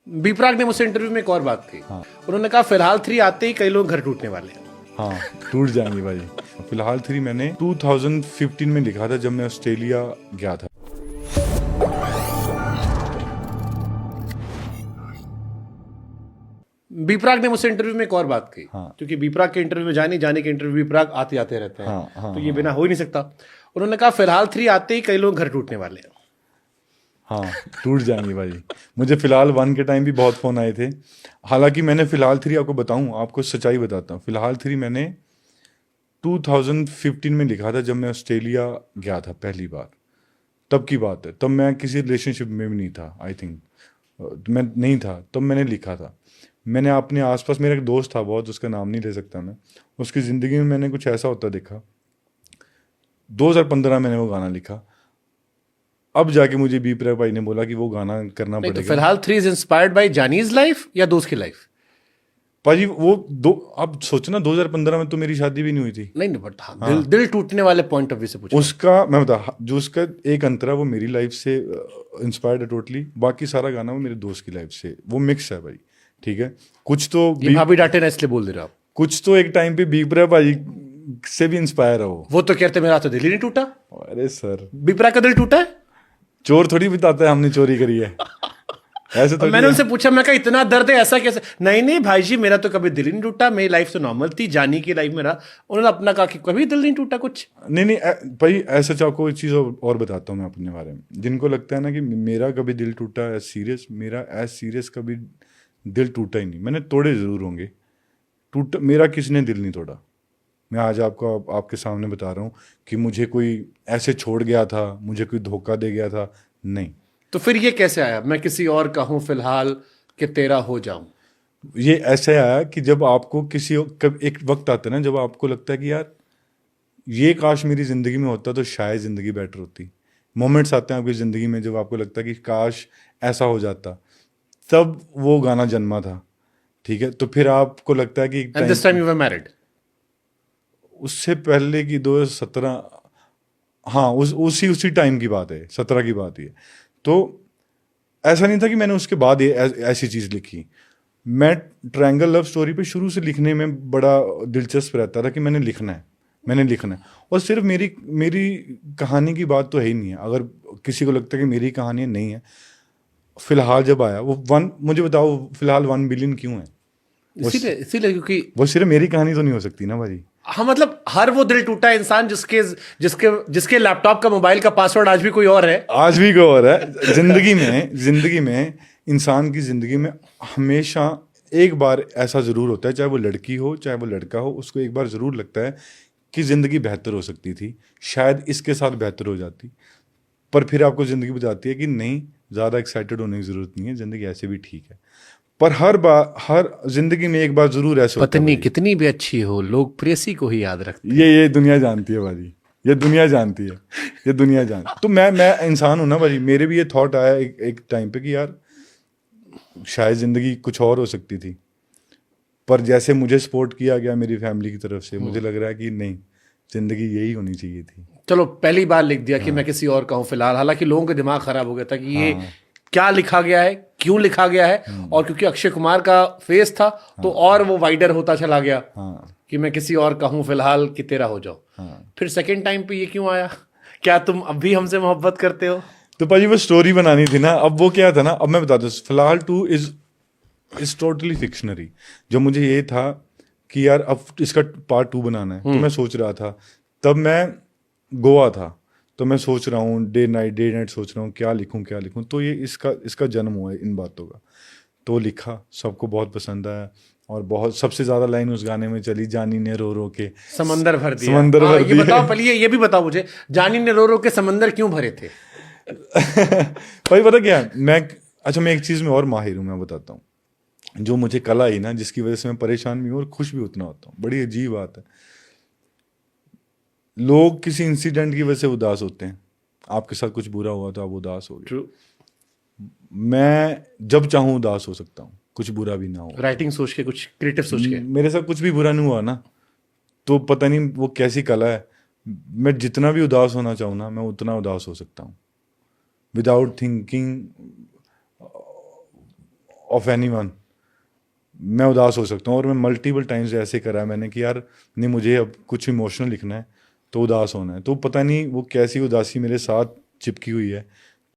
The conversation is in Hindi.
बी प्राक ने मुझसे इंटरव्यू में एक और बात कही। हाँ। उन्होंने कहा फिलहाल 3 आते ही कई लोग घर टूटने वाले हैं। हाँ, टूट जाएंगे भाई। फिलहाल 3 मैंने 2015 में लिखा था, जब मैं ऑस्ट्रेलिया गया था। बी प्राक ने मुझसे इंटरव्यू में एक और बात कही। हाँ। क्योंकि बी प्राक के इंटरव्यू में जाने के इंटरव्यू बी प्राक आते आते रहते हैं। हाँ, तो ये बिना हो ही नहीं सकता। उन्होंने कहा फिलहाल 3 आते ही कई लोग घर टूटने वाले हैं। हाँ, टूट जाएंगे भाई। मुझे फिलहाल 1 के टाइम भी बहुत फ़ोन आए थे। हालांकि मैंने फिलहाल 3 आपको बताऊं, आपको सच्चाई बताता हूँ। फिलहाल 3 मैंने 2015 में लिखा था, जब मैं ऑस्ट्रेलिया गया था पहली बार। तब की बात है, तब मैं किसी रिलेशनशिप में भी नहीं था। आई थिंक मैं नहीं था, तब मैंने लिखा था। मैंने अपने आसपास, मेरा एक दोस्त था बहुत, उसका नाम नहीं ले सकता मैं, उसकी ज़िंदगी में मैंने कुछ ऐसा होता देखा। 2015 मैंने वो गाना लिखा। अब जाके मुझे बी प्राक भाई ने बोला कि वो गाना करना नहीं तो पड़ेगा। फिलहाल 3 इज इंस्पायर्ड बाय जानीज लाइफ या दोस्त की लाइफ? पाजी वो दो, अब सोचना 2015 में तो मेरी शादी भी नहीं हुई थी। नहीं बट हाँ, दिल टूटने वाले पॉइंट ऑफ व्यू से पूछा। उसका मैं बता, जो उसका एक अंतरा वो मेरी लाइफ से इंस्पायर्ड है टोटली। बाकी सारा गाना वो मेरे दोस्त की लाइफ से, वो मिक्स है भाई। ठीक है, कुछ तो ये भाभी डांटे ना इसलिए बोल दे रहा हूँ। कुछ तो एक टाइम पे बी प्राक भाई से भी इंस्पायर है वो तो कहते मेरा तो दिल ही नहीं टूटा। अरे सर, बी प्राक का दिल टूटा है। चोर थोड़ी बताता है हमने चोरी करी है। ऐसे और तो मैंने उनसे पूछा, मैं कहा इतना दर्द है ऐसा कैसे? नहीं भाई जी, मेरा तो कभी दिल ही नहीं टूटा, मेरी लाइफ तो नॉर्मल थी, जानी की लाइफ मेरा। उन्होंने अपना कहा कि कभी दिल नहीं टूटा कुछ। नहीं भाई, ऐसा चाहो कोई चीज़ और बताता हूँ मैं अपने बारे में। जिनको लगता है ना कि मेरा कभी दिल टूटा एज सीरियस, मेरा एज सीरियस कभी दिल टूटा ही नहीं। मैंने तोड़े ज़रूर होंगे, टूटा मेरा किसने दिल नहीं तोड़ा। मैं आज आपको आपके सामने बता रहा हूँ कि मुझे कोई ऐसे छोड़ गया था, मुझे कोई धोखा दे गया था, नहीं। तो फिर ये कैसे आया मैं किसी और का हूं फिलहाल कि तेरा हो जाऊं? ये ऐसे आया कि जब आपको एक वक्त आता है ना, जब आपको लगता है कि यार ये काश मेरी ज़िंदगी में होता तो शायद ज़िंदगी बेटर होती। मोमेंट्स आते हैं आपकी ज़िंदगी में जब आपको लगता है कि काश ऐसा हो जाता, तब वो गाना जन्मा था। ठीक है, तो फिर आपको लगता है कि and this time you were married? उससे पहले की 2017, हाँ उसी टाइम की बात है, 17 की बात है। तो ऐसा नहीं था कि मैंने उसके बाद ये ऐसी चीज़ लिखी। मैं ट्रायंगल लव स्टोरी पे शुरू से लिखने में बड़ा दिलचस्प रहता था कि मैंने लिखना है। और सिर्फ मेरी कहानी की बात तो है ही नहीं है। अगर किसी को लगता है कि मेरी कहानी नहीं है, फिलहाल जब आया वो मुझे बताओ फिलहाल 1 बिलियन क्यों है? इसीलिए क्योंकि वो सिर्फ मेरी कहानी तो नहीं हो सकती ना भाई। हाँ, मतलब हर वो दिल टूटा इंसान जिसके लैपटॉप का मोबाइल का पासवर्ड आज भी कोई और है। आज भी कोई और है। जिंदगी में इंसान की जिंदगी में हमेशा एक बार ऐसा जरूर होता है, चाहे वो लड़की हो चाहे वो लड़का हो, उसको एक बार जरूर लगता है कि जिंदगी बेहतर हो सकती थी, शायद इसके साथ बेहतर हो जाती। पर फिर आपको जिंदगी बताती है कि नहीं, ज़्यादा एक्साइटेड होने की जरूरत नहीं है, जिंदगी ऐसे भी ठीक है। पर हर जिंदगी में एक बार जरूर ऐसे होता है पत्नी भाई। कितनी भी अच्छी हो, लोग प्रेयसी को ही याद रखते हैं। ये दुनिया जानती है भाई, ये दुनिया जानती है, ये दुनिया जानती। तो मैं इंसान हूं ना भाई, मेरे भी ये थॉट आया एक टाइम पे कि यार शायद जिंदगी कुछ और हो सकती थी। पर जैसे मुझे सपोर्ट किया गया मेरी फैमिली की तरफ से, मुझे लग रहा है कि नहीं, जिंदगी यही होनी चाहिए थी। चलो पहली बार लिख दिया कि मैं किसी और का हूं फिलहाल। हालांकि लोगों का दिमाग खराब हो गया था कि ये क्या लिखा गया है, क्यों लिखा गया है। और क्योंकि अक्षय कुमार का फेस था तो और वो वाइडर होता चला गया कि मैं किसी और का हूं फिलहाल कि तेरा हो जाऊं। फिर सेकेंड टाइम पे ये क्यों आया? क्या तुम अब भी हमसे मोहब्बत करते हो? तो भाई वो स्टोरी बनानी थी ना। अब वो क्या था ना, अब मैं बताता हूँ। फिलहाल 2 इज टोटली फिक्शनरी। जो मुझे ये था कि यार अब इसका पार्ट 2 बनाना है, तो मैं सोच रहा था, तब मैं गोवा था, तो मैं सोच रहा हूँ डे नाइट सोच रहा हूँ क्या लिखूं। तो ये इसका जन्म हुआ है इन बातों का। तो लिखा, सबको बहुत पसंद आया। और बहुत सबसे ज्यादा लाइन उस गाने में चली, जानी ने रो रो के समंदर भर दिया। समंदर भर ये दिया। बताओ पहले, ये भी बताओ मुझे, जानी ने रो रो के समंदर क्यों भरे थे? भाई पता क्या है? मैं एक चीज में और माहिर हूँ, मैं बताता हूँ। जो मुझे कला ही ना, जिसकी वजह से मैं परेशान भी हूँ और खुश भी उतना होता हूँ। बड़ी अजीब बात है। लोग किसी इंसिडेंट की वजह से उदास होते हैं। आपके साथ कुछ बुरा हुआ तो आप उदास हो गए। ट्रू। मैं जब चाहूँ उदास हो सकता हूँ, कुछ बुरा भी ना हो। राइटिंग सोच के, कुछ क्रिएटिव सोच के। मेरे साथ कुछ भी बुरा नहीं हुआ ना, तो पता नहीं वो कैसी कला है। मैं जितना भी उदास होना चाहूँ ना, मैं उतना उदास हो सकता हूँ विदाउट थिंकिंग ऑफ एनीवन, मैं उदास हो सकता हूँ। और मैं मल्टीपल टाइम्स ऐसे करा है मैंने कि यार नहीं, मुझे अब कुछ इमोशनल लिखना है तो उदास होना है, तो पता नहीं वो कैसी उदासी मेरे साथ चिपकी हुई है,